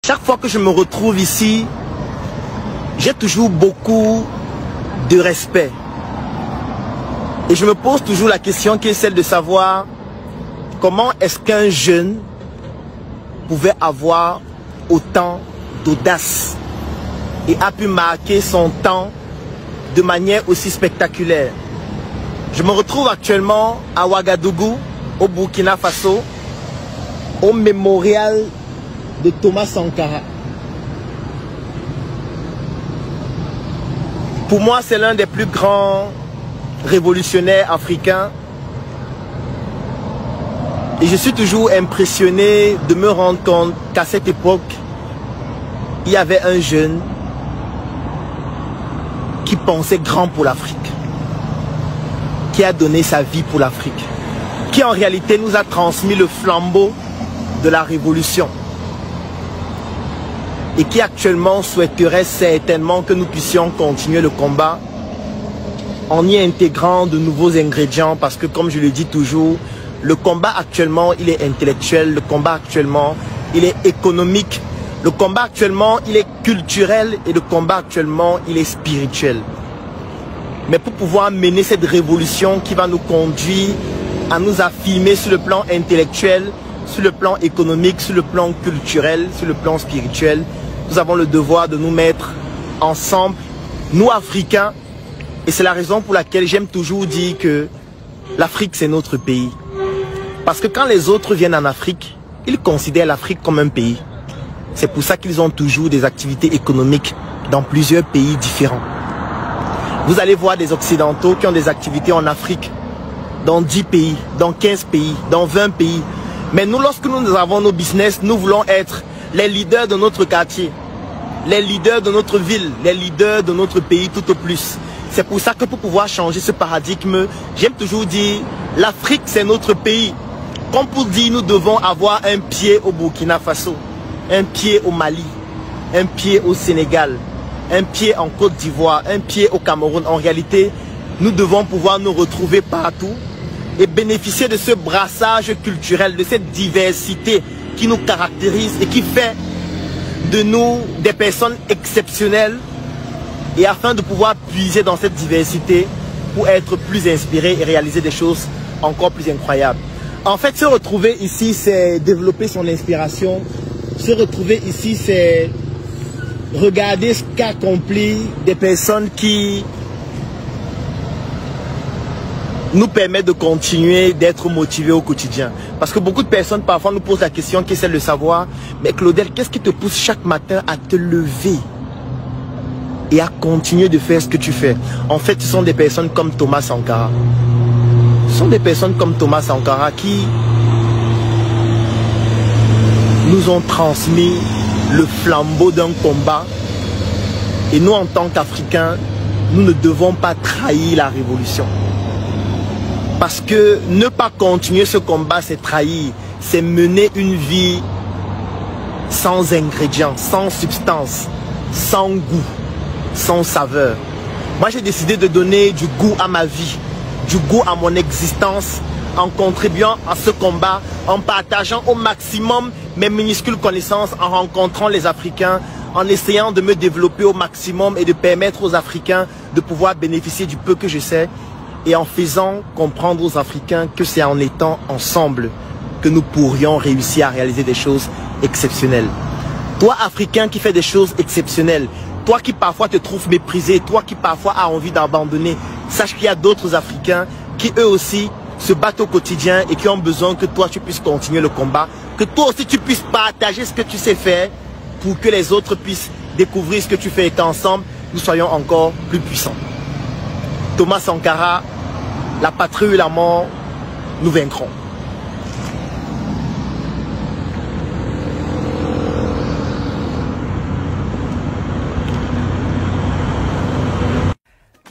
Chaque fois que je me retrouve ici, j'ai toujours beaucoup de respect. Et je me pose toujours la question qui est celle de savoir comment est-ce qu'un jeune pouvait avoir autant d'audace et a pu marquer son temps de manière aussi spectaculaire. Je me retrouve actuellement à Ouagadougou, au Burkina Faso, au mémorial de Thomas Sankara. Pour moi, c'est l'un des plus grands révolutionnaires africains. Et je suis toujours impressionné de me rendre compte qu'à cette époque, il y avait un jeune qui pensait grand pour l'Afrique, qui a donné sa vie pour l'Afrique, qui en réalité nous a transmis le flambeau de la révolution et qui actuellement souhaiterait certainement que nous puissions continuer le combat en y intégrant de nouveaux ingrédients, parce que comme je le dis toujours, le combat actuellement il est intellectuel, le combat actuellement il est économique, le combat actuellement il est culturel et le combat actuellement il est spirituel. Mais pour pouvoir mener cette révolution qui va nous conduire à nous affirmer sur le plan intellectuel, sur le plan économique, sur le plan culturel, sur le plan spirituel, nous avons le devoir de nous mettre ensemble, nous Africains. Et c'est la raison pour laquelle j'aime toujours dire que l'Afrique c'est notre pays. Parce que quand les autres viennent en Afrique, ils considèrent l'Afrique comme un pays. C'est pour ça qu'ils ont toujours des activités économiques dans plusieurs pays différents. Vous allez voir des Occidentaux qui ont des activités en Afrique, dans 10 pays, dans 15 pays, dans 20 pays. Mais nous, lorsque nous avons nos business, nous voulons être les leaders de notre quartier, les leaders de notre ville, les leaders de notre pays tout au plus. C'est pour ça que pour pouvoir changer ce paradigme, j'aime toujours dire, l'Afrique c'est notre pays. Comme pour dire, nous devons avoir un pied au Burkina Faso, un pied au Mali, un pied au Sénégal, un pied en Côte d'Ivoire, un pied au Cameroun. En réalité, nous devons pouvoir nous retrouver partout et bénéficier de ce brassage culturel, de cette diversité qui nous caractérise et qui fait de nous des personnes exceptionnelles, et afin de pouvoir puiser dans cette diversité pour être plus inspiré et réaliser des choses encore plus incroyables. En fait, se retrouver ici, c'est développer son inspiration. Se retrouver ici, c'est regarder ce qu'accomplissent des personnes qui nous permettent de continuer d'être motivés au quotidien. Parce que beaucoup de personnes parfois nous posent la question qui est celle de savoir, mais Claudel, qu'est-ce qui te pousse chaque matin à te lever et à continuer de faire ce que tu fais? En fait, ce sont des personnes comme Thomas Sankara. Ce sont des personnes comme Thomas Sankara qui nous ont transmis le flambeau d'un combat. Et nous, en tant qu'Africains, nous ne devons pas trahir la révolution. Parce que ne pas continuer ce combat, c'est trahir. C'est mener une vie sans ingrédients, sans substance, sans goût, sans saveur. Moi, j'ai décidé de donner du goût à ma vie, du goût à mon existence, en contribuant à ce combat, en partageant au maximum mes minuscules connaissances, en rencontrant les Africains, en essayant de me développer au maximum et de permettre aux Africains de pouvoir bénéficier du peu que je sais, et en faisant comprendre aux Africains que c'est en étant ensemble que nous pourrions réussir à réaliser des choses exceptionnelles. Toi, Africain qui fais des choses exceptionnelles, toi qui parfois te trouves méprisé, toi qui parfois as envie d'abandonner, sache qu'il y a d'autres Africains qui eux aussi se battent au quotidien et qui ont besoin que toi tu puisses continuer le combat, que toi aussi tu puisses partager ce que tu sais faire pour que les autres puissent découvrir ce que tu fais et qu'ensemble nous soyons encore plus puissants. Thomas Sankara, la patrie et la mort, nous vaincrons.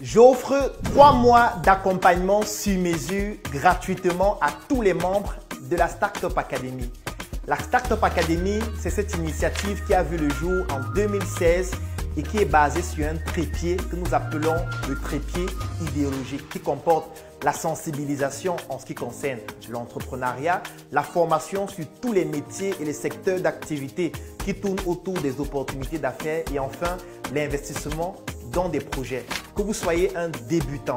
J'offre 3 mois d'accompagnement sur mesure gratuitement à tous les membres de la Startup Academy. La Startup Academy, c'est cette initiative qui a vu le jour en 2016 et qui est basé sur un trépied que nous appelons le trépied idéologique qui comporte la sensibilisation en ce qui concerne l'entrepreneuriat, la formation sur tous les métiers et les secteurs d'activité qui tournent autour des opportunités d'affaires et enfin l'investissement dans des projets. Que vous soyez un débutant,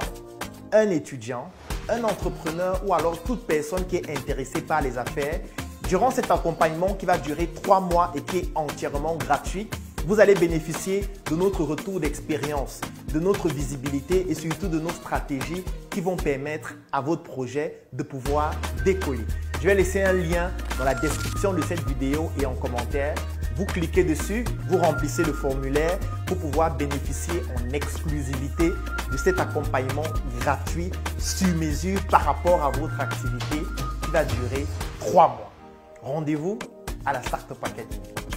un étudiant, un entrepreneur ou alors toute personne qui est intéressée par les affaires, durant cet accompagnement qui va durer 3 mois et qui est entièrement gratuit, vous allez bénéficier de notre retour d'expérience, de notre visibilité et surtout de nos stratégies qui vont permettre à votre projet de pouvoir décoller. Je vais laisser un lien dans la description de cette vidéo et en commentaire. Vous cliquez dessus, vous remplissez le formulaire pour pouvoir bénéficier en exclusivité de cet accompagnement gratuit sur mesure par rapport à votre activité qui va durer 3 mois. Rendez-vous à la Startup Academy.